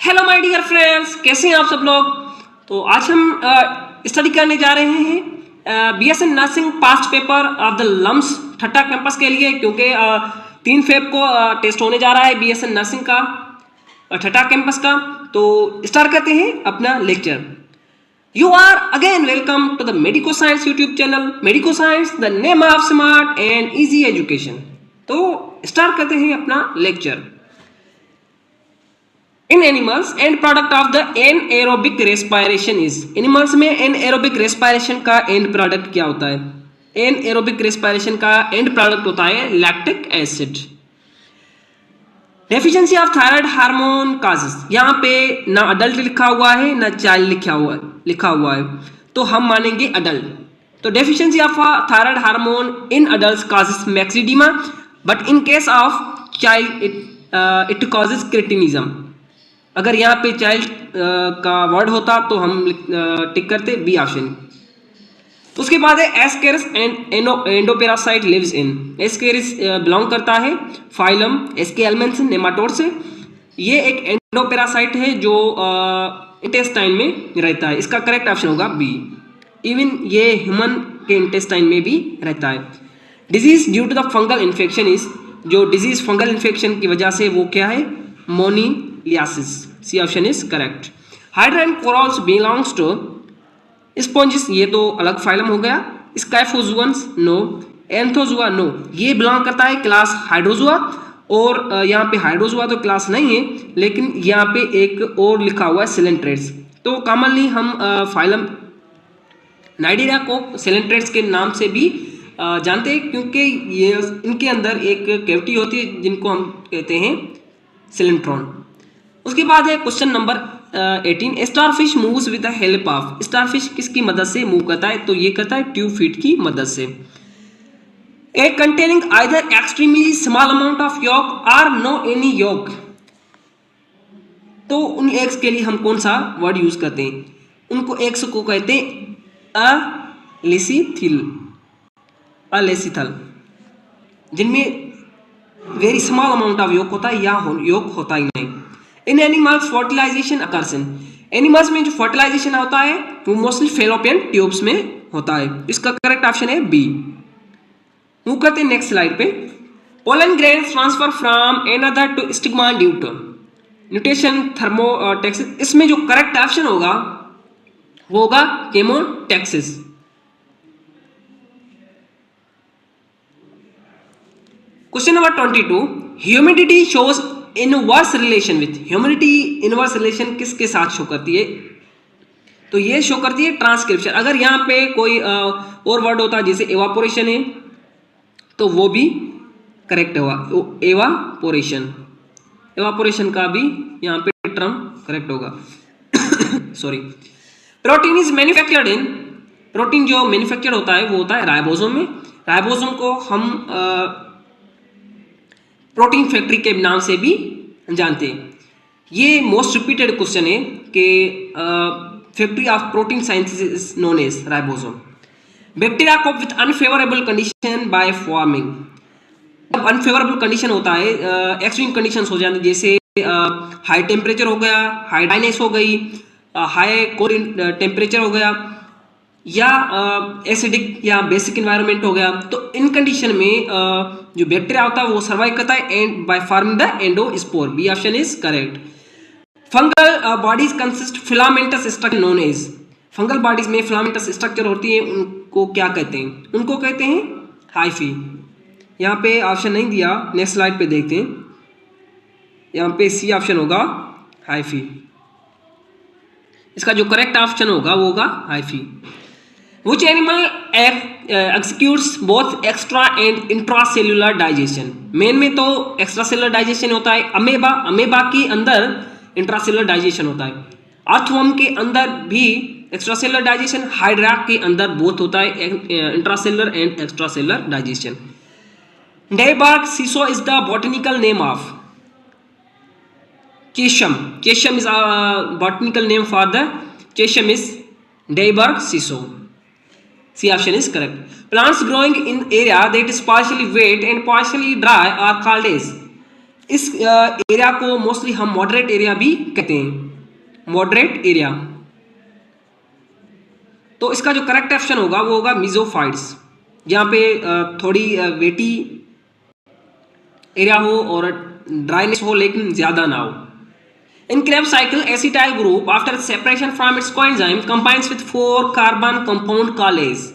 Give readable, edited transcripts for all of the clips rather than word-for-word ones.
Hello my dear friends, कैसे हैं आप सब लोग। तो आज हम स्टडी करने जा रहे हैं BSN nursing past paper of the LUMHS Thatta campus के लिए, क्योंकि 3 फेब को टेस्ट होने जा रहा है बीएसएन नर्सिंग का ठट्टा कैंपस का। तो स्टार्ट करते हैं अपना lecture. You are again welcome to the medico science YouTube channel. Medico science, the name of smart and easy education. तो स्टार्ट करते हैं अपना lecture. In animals end product of the anaerobic respiration is. Animals में anaerobic respiration का end product क्या होता है? Anaerobic respiration का एंड प्रोडक्ट होता है lactic acid. Deficiency of thyroid hormone causes. यहाँ पे ना अडल्ट लिखा हुआ है ना चाइल्ड लिखा हुआ है, तो हम मानेंगे अडल्ट। तो deficiency of thyroid hormone in adults causes myxoedema, but in case of child it causes cretinism. अगर यहाँ पे चाइल्ड का वर्ड होता तो हम टिक करते बी ऑप्शन। उसके बाद है ascaris and endoparasite lives in. Ascaris belong करता है फाइलम एस्केलमेंट्स नेमाटोड से। ये एक एंडोपेरासाइट है जो इंटेस्टाइन में रहता है। इसका करेक्ट ऑप्शन होगा बी। इवन ये ह्यूमन के इंटेस्टाइन में भी रहता है। Disease due to the fungal infection is. जो डिजीज फंगल इन्फेक्शन की वजह से वो क्या है? Moniliasis. C option is correct. Hydra and corals belongs to sponges. ये तो अलग फाइलम हो गया। Scyphozoans no. Anthozoa no. ये बिलोंग करता है क्लास हाइड्रोजुआ, और यहाँ पे हाइड्रोजुआ तो क्लास नहीं है, लेकिन यहाँ पे एक और लिखा हुआ है सिलेंट्रेट्स। तो कॉमनली हम फाइलम नाइडीरिया को सिलेंट्रेट्स के नाम से भी जानते हैं, क्योंकि ये इनके अंदर एक कैविटी होती है जिनको हम कहते हैं सिलेंट्रॉन। उसके बाद है question number 18। Starfish moves with the help of. Starfish किसकी मदद से मूव करता है? तो ये करता है ट्यूब फीट की मदद से। A containing either extremely small amount of yolk और नो एनी yolk। तो उन एग्स के लिए हम कौन सा वर्ड यूज करते हैं? उनको एग्स को कहते हैं अलेसिथल, जिनमें very small amount of yolk होता है या yolk होता ही नहीं। In animals fertilisation occurs in. Animals में जो फर्टिलाइजेशन होता है वो मोस्टली फेलोपियन ट्यूब्स में होता है। इसका करेक्ट ऑप्शन है बी। मूव करते हैं नेक्स्ट स्लाइड पे। Pollen grains transfer from another to stigma due to mutation thermotaxis. इसमें जो करेक्ट ऑप्शन होगा वो होगा chemotaxis. Question number 22। Humidity shows inverse relation with. Humidity inverse relation किसके साथ शो करती है? तो ये शो करती है ट्रांसक्रिप्शन। अगर यहाँ पे कोई और वर्ड होता जैसे एवापोरेशन है तो वो भी करेक्ट होगा। एवापोरेशन, एवापोरेशन का भी यहाँ पे टर्म करेक्ट होगा। Sorry. Protein is manufactured in. Protein जो मैन्युफैक्चर्ड होता है वो होता है राइबोसोम में। राइबोसोम को हम प्रोटीन फैक्ट्री के नाम से भी जानते हैं। ये मोस्ट रिपीटेड क्वेश्चन है कि factory of protein synthesis is known as ribosome. Bacteria cope with unfavourable condition by forming. जब अनफेवरेबल कंडीशन होता है, एक्सट्रीम कंडीशंस हो जाती, जैसे हाई टेम्परेचर हो गया, हाई ड्राइनेस हो गई, हाई कोर टेम्परेचर हो गया, या एसिडिक या बेसिक इन्वायरमेंट हो गया, तो इन कंडीशन में जो बैक्टीरिया होता है वो सर्वाइव करता है and by forming the endospore. B option is correct. Fungal bodies consist filamentous structure known as. Fungal bodies में फिलामेंटस स्ट्रक्चर होती है, उनको क्या कहते हैं? उनको कहते हैं हाइफी। यहाँ पे ऑप्शन नहीं दिया, नेक्स्ट स्लाइड पे देखते हैं। यहाँ पे सी ऑप्शन होगा हाइफी। इसका जो करेक्ट ऑप्शन होगा वो होगा hyphae. Which animal executes both extra and intracellular digestion? Main में तो एक्स्ट्रासेलुलर डाइजेशन होता है। अमेबा के अंदर इंट्रासेलुलर डाइजेशन होता है। अर्थवर्म के अंदर भी एक्स्ट्रासेलुलर डाइजेशन, हाइड्रा के अंदर बोथ होता है intracellular and extracellular digestion. Dalbergia sissoo is the botanical name of shisham. Shisham is botanical name for the shisham is dalbergia sissoo. C option is correct. Plants growing in area that is partially wet and partially dry are called as। इस area को mostly हम moderate area भी कहते हैं, moderate area. तो इसका जो correct option होगा वो होगा मीजोफाइट्स, जहाँ पे थोड़ी वेटी एरिया हो और ड्राइनेस हो लेकिन ज़्यादा ना हो। In Krebs cycle, acetyl group after separation from its coenzyme combines with 4 carbon compound called as।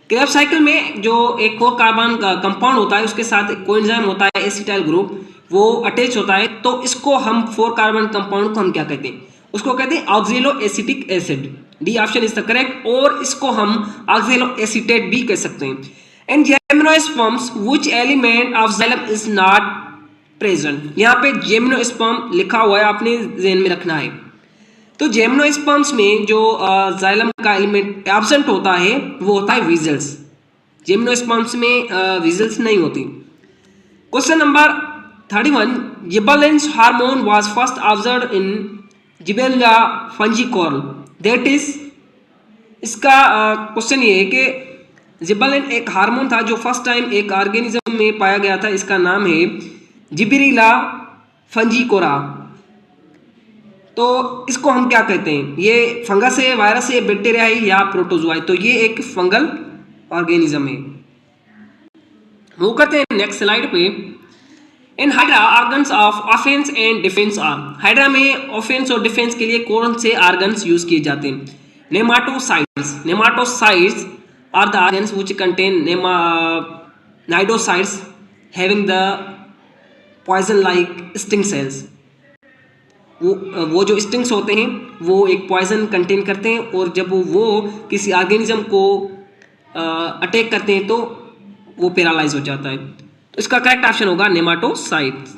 Krebs cycle में जो एक 4 कार्बन का कंपाउंड होता है उसके साथ कोएंजाइम होता है एसिटाइल ग्रुप, वो अटैच होता है, तो इसको हम 4 कार्बन कंपाउंड को हम क्या कहते हैं? उसको कहते हैं ऑक्जेलो acetic acid. D option is the correct. और इसको हम ऑक्जेलो एसिटेट भी कह सकते हैं। And gymnosperms which element of xylem is not present. यहाँ पे जिम्नोस्पर्म लिखा हुआ है, आपने ध्यान में रखना है। तो जिम्नोस्पर्म्स में जो जाइलम का एलिमेंट एब्सेंट होता है वो होता है वीजल्स। जिम्नोस्पर्म्स में वीजल्स नहीं होती। Question number 31, gibberellins hormone was first observed in gibberella fujikuroi, that is. इसका क्वेश्चन ये है कि जिबरेलिन एक हार्मोन था जो फर्स्ट टाइम एक ऑर्गेनिज्म में पाया गया था, इसका नाम है जिबेरेलिया फंजिकोरा। तो इसको हम क्या कहते हैं? ये फंगस है, वायरस है, बैक्टीरिया है या प्रोटोजोआ है? तो ये एक फंगल ऑर्गेनिज्म है। मूव करते हैं नेक्स्ट स्लाइड पे। In hydra organs of offence and defence are. Hydra में ऑफेंस और डिफेंस के लिए कौन से ऑर्गन्स यूज किए जाते हैं? Nematocytes. Nematocytes are the organs which contain cnidocytes having the poison like sting cells. वो जो स्टिंग्स होते हैं वो एक पॉइजन कंटेन करते हैं, और जब वो किसी ऑर्गेनिज्म को अटैक करते हैं तो वो पैरालाइज हो जाता है। तो इसका करेक्ट ऑप्शन होगा nematocytes.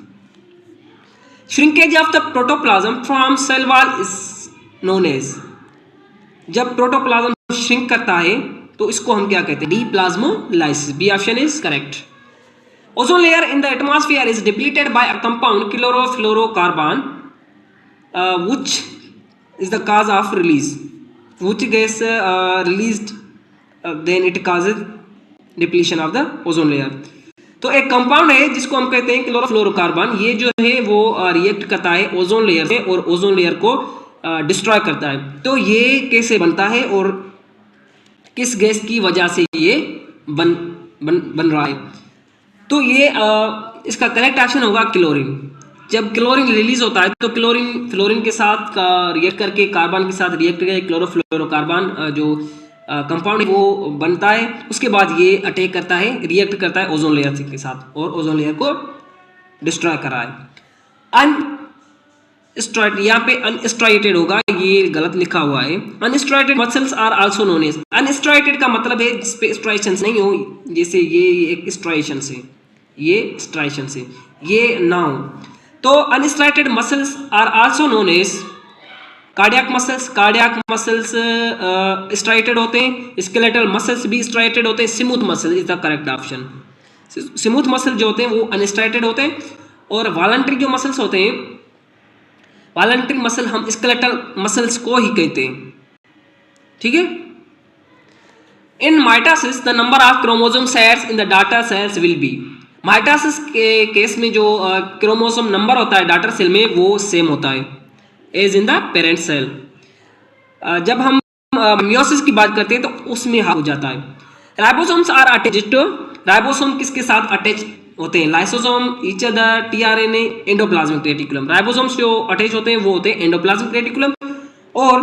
Shrinkage of the protoplasm from cell wall is known as. जब प्रोटोप्लाज्म श्रिंक करता है तो इसको हम क्या कहते हैं? Deplasmolysis. B option is correct. Ozone layer in the atmosphere is depleted by a compound chlorofluorocarbon which is the cause of release, which gas released then it causes depletion of the ozone layer। तो एक compound है जिसको हम कहते हैं chlorofluorocarbon, ये जो है वो रिएक्ट करता है ओजोन लेयर से और ओजोन लेयर को डिस्ट्रॉय करता है। तो ये कैसे बनता है और किस गैस की वजह से ये बन रहा है? तो ये इसका करेक्ट ऑप्शन होगा क्लोरीन। जब क्लोरीन रिलीज होता है तो फ्लोरीन के साथ रिएक्ट करके कार्बन के साथ रिएक्ट करके क्लोरोफ्लोरोकार्बन जो कंपाउंड है वो बनता है। उसके बाद ये अटैक करता है, रिएक्ट करता है ओजोन लेयर के साथ और ओजोन लेयर को डिस्ट्रॉय करा है। अनस्ट्राइटेड, यहाँ पे अनस्ट्राइटेड होगा, ये गलत लिखा हुआ है। Unstriated muscles are also known as. Unstriated का मतलब है जिस पे स्ट्राइशंस नहीं हो, जैसे ये एक स्ट्राइशन से, ये स्ट्राइशन से ये ना हो। तो unstriated muscles are also known as cardiac muscles. Cardiac muscles striated होते हैं, स्केलेटल मसल्स भी स्ट्राइटेड होते हैं। Smooth muscle is the correct option. Smooth muscle जो होते हैं वो अनस्ट्राइटेड होते हैं, और वॉलंटरी जो मसल्स होते हैं, वॉलंटरी मसल हम स्केलेटल मसल्स को ही कहते हैं। ठीक है। In mitosis the number of chromosome sets in the daughter cells will be. Mitosis के केस में जो क्रोमोसोम नंबर होता है डाटर सेल में वो सेम होता है as in the parent cell. जब हम मियोसिस की बात करते हैं तो उसमें हाफ हो जाता है। Ribosomes are attached to. Ribosome किसके साथ अटैच होते हैं? Lysosome, each other, tRNA, endoplasmic reticulum. Ribosomes जो अटैच होते हैं वो होते हैं एंडोप्लाज्मिक रेटिकुलम, और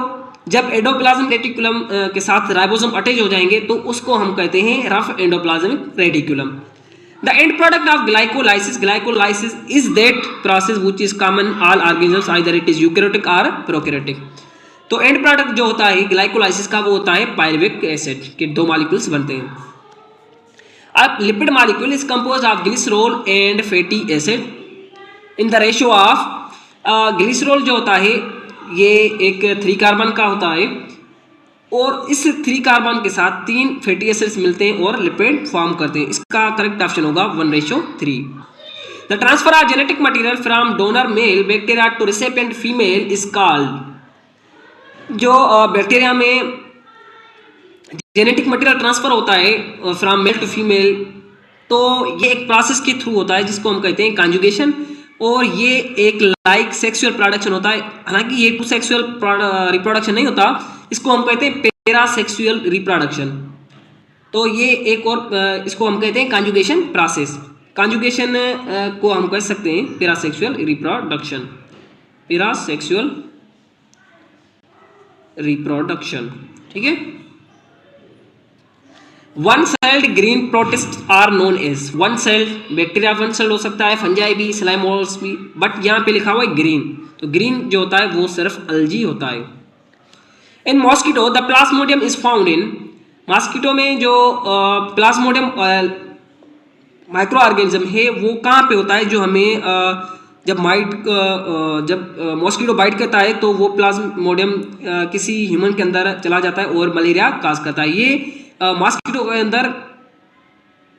जब एंडोप्लाज्मिक रेटिकुलम के साथ राइबोसोम अटैच हो जाएंगे तो उसको हम कहते हैं rough endoplasmic reticulum. The end product of glycolysis is that process which is common all organisms, either it is eukaryotic or prokaryotic। तो एंड प्रोडक्ट जो होता है ग्लाइकोलाइसिस का वो होता है पायरुविक एसिड के 2 मॉलिक्यूल्स बनते हैं। अब lipid molecule is compose of glycerol and fatty acid in the ratio of. Glycerol जो होता है ये एक 3 कार्बन का होता है, और इस 3 कार्बन के साथ 3 फैटी एसिड्स मिलते हैं और लिपिड फॉर्म करते हैं। इसका करेक्ट ऑप्शन होगा 1:3। The transfer of genetic material from donor male bacteria to recipient female is called. जो बैक्टीरिया में जेनेटिक मटेरियल ट्रांसफर होता है फ्रॉम मेल टू फीमेल तो ये एक प्रोसेस के थ्रू होता है जिसको हम कहते हैं कॉन्जुगेशन, और ये एक लाइक सेक्सुअल प्रोडक्शन होता है। हालांकि ये सेक्सुअल रिप्रोडक्शन नहीं होता, इसको हम कहते हैं पैरासेक्सुअल रिप्रोडक्शन। तो ये एक और इसको हम कहते हैं कॉन्जुगेशन प्रोसेस। कॉन्जुगेशन को हम कह सकते हैं पैरासेक्सुअल रिप्रोडक्शन, पैरासेक्सुअल रिप्रोडक्शन। ठीक है। One celled green protist are known as, one celled bacteria one celled हो सकता है, फंजाई भी, स्लाइमोल्स भी, बट यहाँ पे लिखा हुआ है ग्रीन, तो ग्रीन जो होता है वो सिर्फ अल्जी होता है। In mosquito the plasmodium is found in, mosquito में जो प्लाज्मोडियम माइक्रो ऑर्गेनिज्म है वो कहाँ पे होता है, जो हमें जब मॉस्किटो बाइट करता है तो वो प्लाज्मोडियम किसी ह्यूमन के अंदर चला जाता है और मलेरिया काज करता है। ये मॉस्किटो के अंदर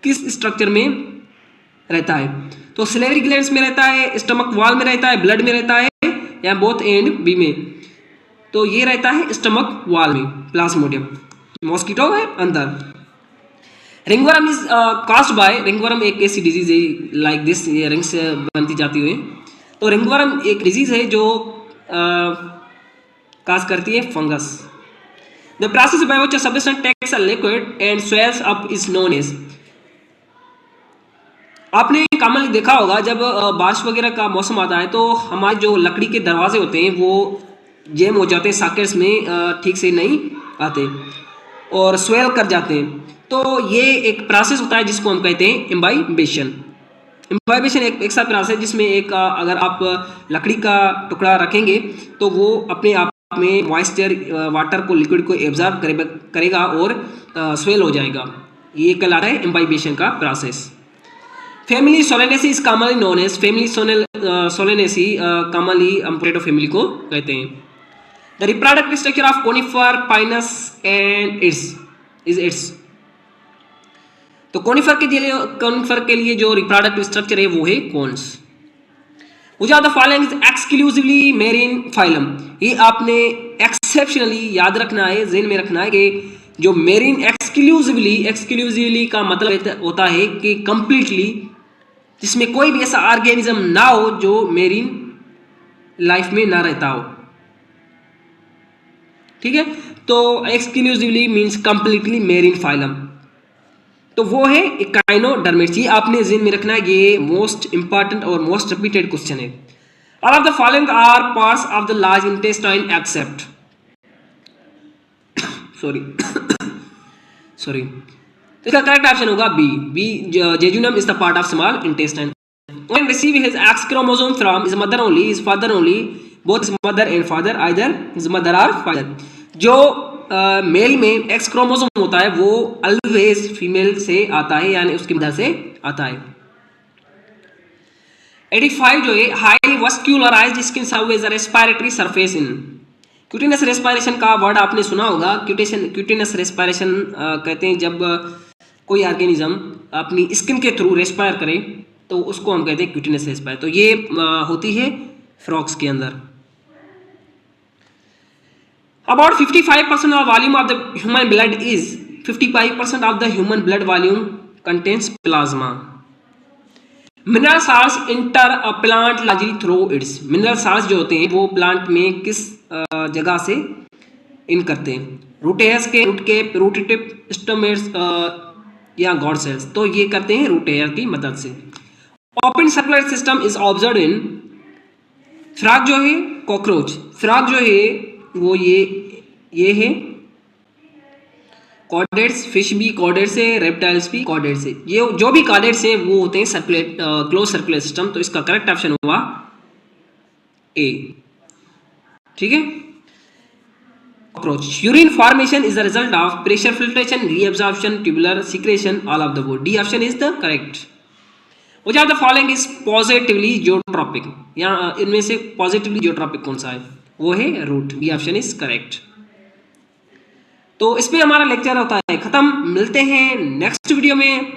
किस स्ट्रक्चर में रहता है, तो सिलेवरी ग्लैंड्स में रहता है, स्टमक वॉल में रहता है, ब्लड में रहता है, या बोथ एंड बी में। तो ये रहता है स्टमक वॉल में प्लाज्मोडियम मॉस्किटो के अंदर। Ringworm is caused bye, ringworm एक ऐसी डिजीज है लाइक दिस, ये रिंग से बनती जाती हुई। तो रिंगवर्म एक डिजीज है जो काज करती है fungus. The process by which a substance takes a liquid and swells up is known as, आपने कॉमनली देखा होगा जब बारिश वगैरह का मौसम आता है तो हमारे जो लकड़ी के दरवाजे होते हैं वो जैम हो जाते हैं, सॉकेट्स में ठीक से नहीं आते और स्वेल कर जाते हैं। तो ये एक प्रोसेस होता है जिसको हम कहते हैं इम्बाइबेशन। इम्बाइबेशन एक ऐसा प्रोसेस है जिसमें एक अगर आप लकड़ी का टुकड़ा रखेंगे तो वो अपने आप में मॉइस्चर वाटर को लिक्विड को एब्जॉर्ब करेगा और स्वेल हो जाएगा। ये कहलाता है इम्बाइबेशन का process. Family solanaceae is commonly known as, family solanaceae commonly हम पोटैटो फैमिली को कहते हैं। The reproductive structure of conifer pinus and its, तो कोनिफर के लिए जो रिप्रोडक्टिव स्ट्रक्चर है वो है cones. Which of the following is exclusively marine phylum, ये आपने एक्सेप्शनली याद रखना है, ज़हन में रखना है कि जो मेरीन एक्सक्लूसिवली का मतलब होता है कि कंप्लीटली जिसमें कोई भी ऐसा ऑर्गेनिज्म ना हो जो मेरीन लाइफ में ना रहता हो। ठीक है, तो exclusively means completely marine phylum, तो वो है इकाइनोडर्मिट्स। ये आपने ज़हन में रखना है, ये मोस्ट इंपॉर्टेंट और मोस्ट रिपीटेड क्वेश्चन है। All of the following are parts of the large intestine except sorry तो इसका करेक्ट ऑप्शन होगा B, jejunum is the part of small intestine. When receive his X chromosome from his mother only, his father only, both his mother and father, either his mother or father। जो mail में x chromosome होता है वो always female से आता है, यानी उसकी मदर से आता है। 85 जो है highly vascularised skin serves respiratory surface in, cutaneous respiration का वर्ड आपने सुना होगा। क्यूटिनस रेस्पिरेशन कहते हैं जब कोई ऑर्गेनिज्म अपनी स्किन के थ्रू रेस्पायर करे तो उसको हम कहते हैं क्यूटिनस रेस्पायर। तो ये होती है फ्रॉक्स के अंदर। About 55% of volume of the human blood is 55% of the human blood volume contains plasma. Mineral salts enter a plant largely through its, mineral salts जो होते हैं वो प्लांट में किस जगह से इन करते हैं, रूट हेयर्स के, रूट टिप, स्टोमेट्स या गॉड सेल्स, तो ये करते हैं रूट हेयर की मदद से। Open circular system is observe in, frog जो है कॉकरोच, फ्रॉग जो है वो ये है कॉर्डेट्स, फिश भी कॉर्डेट्स है, रेप्टाइल्स भी कॉर्डेट्स है। ये जो भी कॉर्डेट्स हैं वो होते हैं क्लोज सर्कुलर सिस्टम, तो इसका करेक्ट ऑप्शन हुआ ए। ठीक है, cockroach. Urine formation is the result of pressure filtration, reabsorption, tubular secretion, all of the both. D option is the correct. Which of the following is positively geotropic, यहाँ इनमें से positively geotropic कौन सा है, वो है root. B option is correct. तो इसमें हमारा लेक्चर होता है खत्म। मिलते हैं नेक्स्ट वीडियो में।